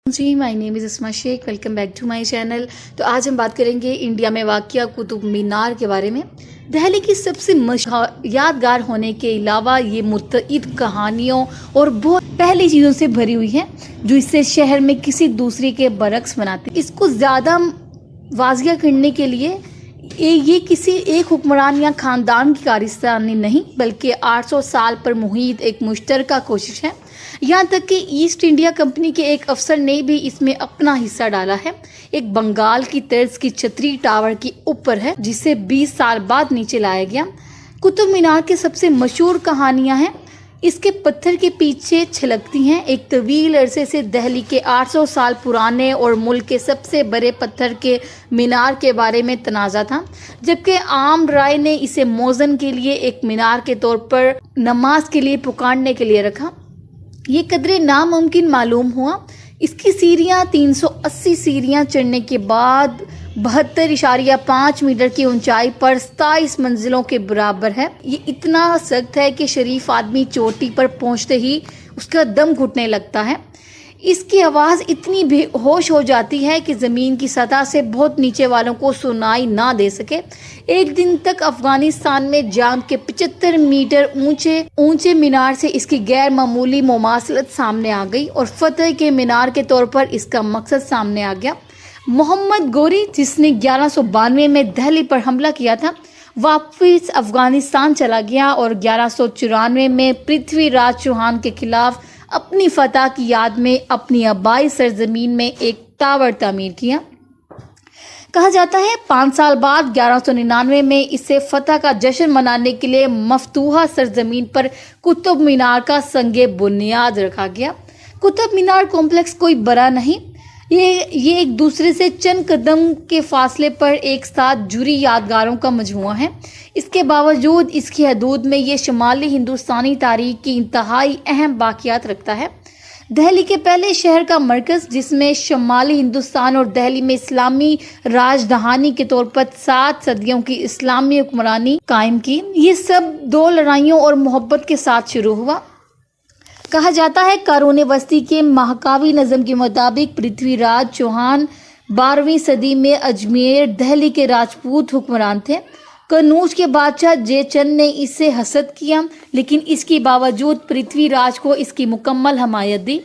Ji, my name is Asma Sheikh. Welcome back to my channel. तो आज हम बात करेंगे इंडिया में वाक़या कुतुब मीनार के बारे में। दिल्ली की सबसे यादगार होने के अलावा ये मुतअद्दिद कहानियों और बहुत पहली चीज़ों से भरी हुई है जो इससे शहर में किसी दूसरे के बरक्स बनाती है। इसको ज़्यादा वाज़िया करने के लिए ये किसी एक हुक्मरान या ख़ानदान की कारस्तानी नहीं बल्कि 800 साल पर मुहित एक मुश्तरका कोशिश है। यहाँ तक कि ईस्ट इंडिया कंपनी के एक अफसर ने भी इसमें अपना हिस्सा डाला है। एक बंगाल की तर्ज की छतरी टावर के ऊपर है जिसे 20 साल बाद नीचे लाया गया। कुतुब मीनार के सबसे मशहूर कहानियाँ हैं इसके पत्थर के पीछे छलकती हैं। एक तवील अरसे से दिल्ली के 800 साल पुराने और मुल्क के सबसे बड़े पत्थर के मीनार के बारे में तनाज़ा था, जबकि आम राय ने इसे मौज़न के लिए एक मीनार के तौर पर नमाज के लिए पुकारने के लिए रखा। ये कदरे नामुमकिन मालूम हुआ। इसकी सीढ़ियाँ 380 सीढ़ियाँ चढ़ने के बाद 72.5 मीटर की ऊंचाई पर 27 मंजिलों के बराबर है। ये इतना सख्त है कि शरीफ आदमी चोटी पर पहुंचते ही उसका दम घुटने लगता है। इसकी आवाज़ इतनी बेहोश हो जाती है कि ज़मीन की सतह से बहुत नीचे वालों को सुनाई ना दे सके। एक दिन तक अफगानिस्तान में जाम के 75 मीटर ऊंचे मीनार से इसकी गैर मामूली मुमासलत सामने आ गई और फतेह के मीनार के तौर पर इसका मकसद सामने आ गया। मोहम्मद गोरी, जिसने 1192 में दिल्ली पर हमला किया था, वापस अफगानिस्तान चला गया और 1194 में पृथ्वीराज चौहान के खिलाफ अपनी फतह की याद में अपनी आबाई सरजमीन में एक टावर तामीर किया। कहा जाता है 5 साल बाद 1199 में इसे फतह का जश्न मनाने के लिए मफतूहा सरजमीन पर कुतुब मीनार का संगे बुनियाद रखा गया। कुतुब मीनार कॉम्प्लेक्स कोई बड़ा नहीं, ये एक दूसरे से चंद कदम के फासले पर एक साथ जुड़ी यादगारों का मजमुआ है। इसके बावजूद इसकी हदूद में ये शुमाली हिंदुस्तानी तारीख की इंतहाई अहम बाक़ियात रखता है। दिल्ली के पहले शहर का मरकज़, जिसमें शुमाली हिंदुस्तान और दिल्ली में इस्लामी राजधानी के तौर पर 7 सदियों की इस्लामी हुक्मरानी कायम की, ये सब 2 लड़ाइयों और मोहब्बत के साथ शुरू हुआ। कहा जाता है कारून वस्ती के महाकावी नज़म के मुताबिक पृथ्वीराज चौहान 12वीं सदी में अजमेर दिल्ली के राजपूत हुक्मरान थे। कन्नौज के बादशाह जयचंद ने इसे हसद किया, लेकिन इसके बावजूद पृथ्वीराज को इसकी मुकम्मल हमायत दी।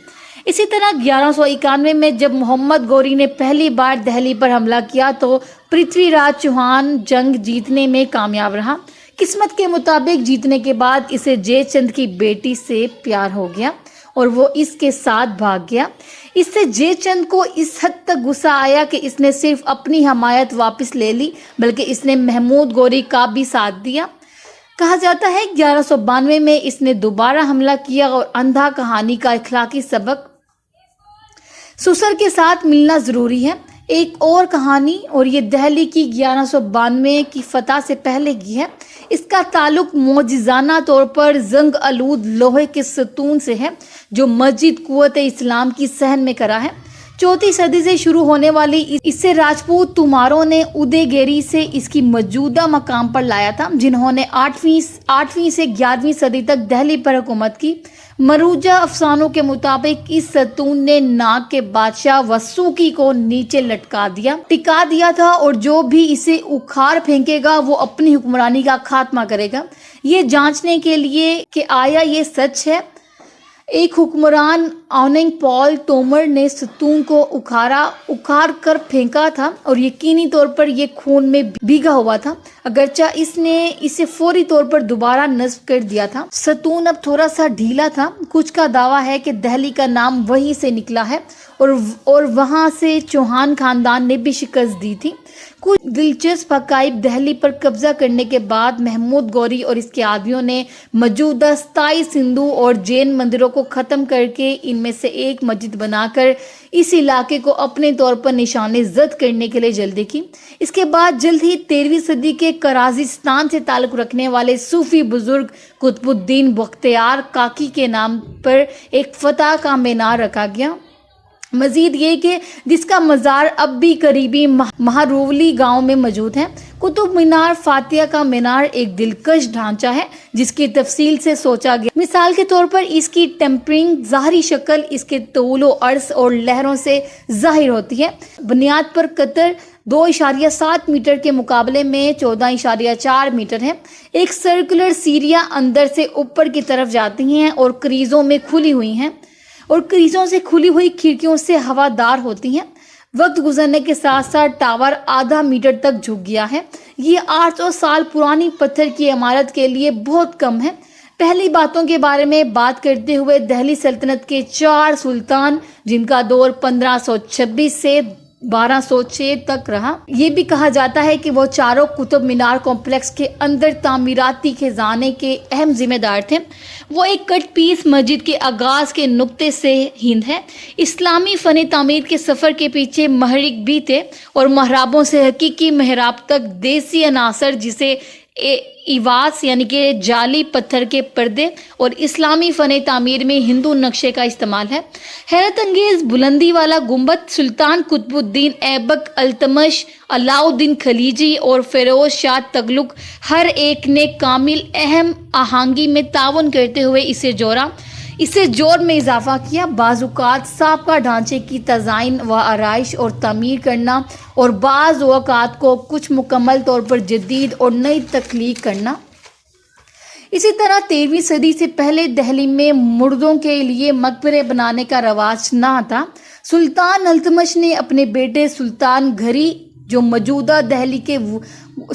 इसी तरह 1191 में जब मोहम्मद गोरी ने पहली बार दिल्ली पर हमला किया तो पृथ्वीराज चौहान जंग जीतने में कामयाब रहा। किस्मत के मुताबिक जीतने के बाद इसे जयचंद की बेटी से प्यार हो गया और वो इसके साथ भाग गया। इससे जयचंद को इस हद तक गुस्सा आया कि इसने सिर्फ अपनी हमायत वापस ले ली बल्कि इसने महमूद गोरी का भी साथ दिया। कहा जाता है 1192 में इसने दोबारा हमला किया और अंधा कहानी का इखलाकी सबक सुसर के साथ मिलना ज़रूरी है। एक और कहानी, और ये दिल्ली की 1192 की फतह से पहले की है। इसका ताल्लुक मौजिज़ाना तौर पर जंग आलूद लोहे के सतून से है जो मस्जिद कुव्वत इस्लाम की सहन में करा है। 4वीं सदी से शुरू होने वाली इससे राजपूत तुमारों ने उदयगिरी से इसकी मौजूदा मकाम पर लाया था, जिन्होंने 8वीं से 11वीं सदी तक दिल्ली पर हुकूमत की। मरूजा अफसानों के मुताबिक इस सतून ने नाग के बादशाह वसूकी को नीचे टिका दिया था और जो भी इसे उखाड़ फेंकेगा वो अपनी हुक्मरानी का खात्मा करेगा। ये जांचने के लिए कि आया ये सच है, एक हुक्मरान ऑनिंग पॉल तोमर ने सतून को उखाड़ कर फेंका था और यकीनी तौर पर यह खून में भीगा हुआ था, अगरचा इसने इसे फौरी तौर पर दोबारा नस्ब कर दिया था। सतून अब थोड़ा सा ढीला था। कुछ का दावा है कि दिल्ली का नाम वहीं से निकला है और वहां से चौहान खानदान ने भी शिकस्त दी थी। कुछ दिलचस्प हकाइक दिल्ली पर कब्जा करने के बाद महमूद गोरी और इसके आदमियों ने मौजूदा 27 हिंदू और जैन मंदिरों को ख़त्म करके इनमें से एक मस्जिद बनाकर इस इलाके को अपने तौर पर निशाने जद करने के लिए जल्दी की। इसके बाद जल्द ही 13वीं सदी के कराजिस्तान से ताल्लुक़ रखने वाले सूफी बुजुर्ग कुतुबुद्दीन बख्तियार काकी के नाम पर एक फतह का मीनार रखा गया। مزید یہ کہ جس کا مزار اب بھی قریبی مہارولی گاؤں میں موجود ہے۔ قطب مینار فاتحہ کا مینار ایک دلکش ڈھانچہ ہے جس کی تفصیل سے سوچا گیا۔ مثال کے طور پر اس کی ٹیمپرنگ ظاہری شکل اس کے طول و عرض اور لہروں سے ظاہر ہوتی ہے۔ بنیاد پر قطر 2.7 میٹر کے مقابلے میں 14.4 میٹر ہے۔ ایک سرکولر سیڑھیاں اندر سے اوپر کی طرف جاتی ہیں اور کریزوں میں کھلی ہوئی ہیں اور کریزوں سے کھلی ہوئی کھڑکیوں سے ہوادار ہوتی ہیں۔ وقت گزرنے کے ساتھ ساتھ ٹاور آدھا میٹر تک جھک گیا ہے۔ یہ 800 سال پرانی پتھر کی عمارت کے لیے بہت کم ہے۔ پہلی باتوں کے بارے میں بات کرتے ہوئے دہلی سلطنت کے 4 سلطان جن کا دور 1526 سے 1206 تک رہا، یہ بھی کہا جاتا ہے کہ وہ چاروں قطب مینار کمپلیکس کے اندر تعمیراتی خزانے کے اہم ذمہ دار تھے۔ وہ ایک کٹ پیس مسجد کے آغاز کے نقطے سے ہند ہے۔ اسلامی فن تعمیر کے سفر کے پیچھے محرک بھی تھے اور محرابوں سے حقیقی محراب تک دیسی عناصر جسے ایواس یعنی کہ جعلی پتھر کے پردے اور اسلامی فن تعمیر میں ہندو نقشے کا استعمال ہے۔ حیرت انگیز بلندی والا گنبد سلطان قطب الدین ایبک التمش، علاء الدین خلجی اور فیروز شاہ تغلق ہر ایک نے کامل اہم آہنگی میں تعاون کرتے ہوئے اسے جوڑ میں اضافہ کیا۔ بعض اوقات سابقہ ڈھانچے کی تزئین و آرائش اور تعمیر کرنا اور بعض اوقات کو کچھ مکمل طور پر جدید اور نئی تخلیق کرنا۔ اسی طرح 13ویں صدی سے پہلے دہلی میں مردوں کے لیے مقبرے بنانے کا رواج نہ تھا۔ سلطان التمش نے اپنے بیٹے سلطان گھری جو موجودہ دہلی کے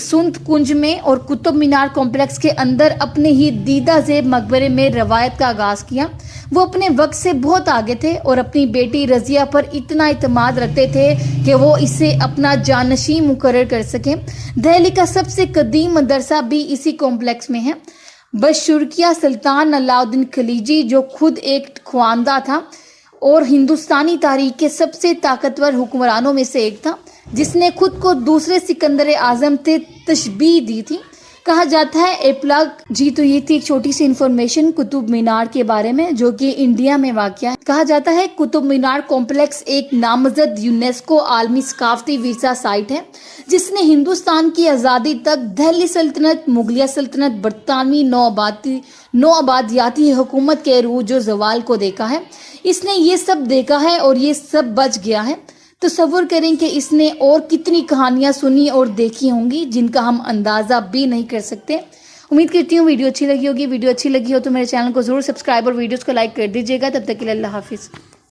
سنت کنج میں اور قطب مینار کمپلیکس کے اندر اپنے ہی دیدہ زیب مقبرے میں روایت کا آغاز کیا۔ وہ اپنے وقت سے بہت آگے تھے اور اپنی بیٹی رضیہ پر اتنا اعتماد رکھتے تھے کہ وہ اسے اپنا جانشین مقرر کر سکیں۔ دہلی کا سب سے قدیم مدرسہ بھی اسی کمپلیکس میں ہے۔ بشرقیہ سلطان علاء الدین خلجی جو خود ایک خواندہ تھا اور ہندوستانی تاریخ کے سب سے طاقتور حکمرانوں میں سے ایک تھا، جس نے خود کو دوسرے سکندر اعظم سے تشبیہ دی تھی، کہا جاتا ہے ایپلاگ۔ جی تو یہ تھی ایک چھوٹی سی انفارمیشن قطب مینار کے بارے میں جو کہ انڈیا میں واقع ہے۔ کہا جاتا ہے قطب مینار کمپلیکس ایک نامزد یونیسکو عالمی ثقافتی ورثہ سائٹ ہے جس نے ہندوستان کی آزادی تک دہلی سلطنت، مغلیہ سلطنت، برطانوی نوآبادیاتی حکومت کے عروج و زوال کو دیکھا ہے۔ اس نے یہ سب دیکھا ہے اور یہ سب بچ گیا ہے۔ تصور کریں کہ اس نے اور کتنی کہانیاں سنی اور دیکھی ہوں گی جن کا ہم اندازہ بھی نہیں کر سکتے۔ امید کرتی ہوں ویڈیو اچھی لگی ہوگی۔ ویڈیو اچھی لگی ہو تو میرے چینل کو ضرور سبسکرائب اور ویڈیوز کو لائک کر دیجیے گا۔ تب تک کے لیے اللہ حافظ۔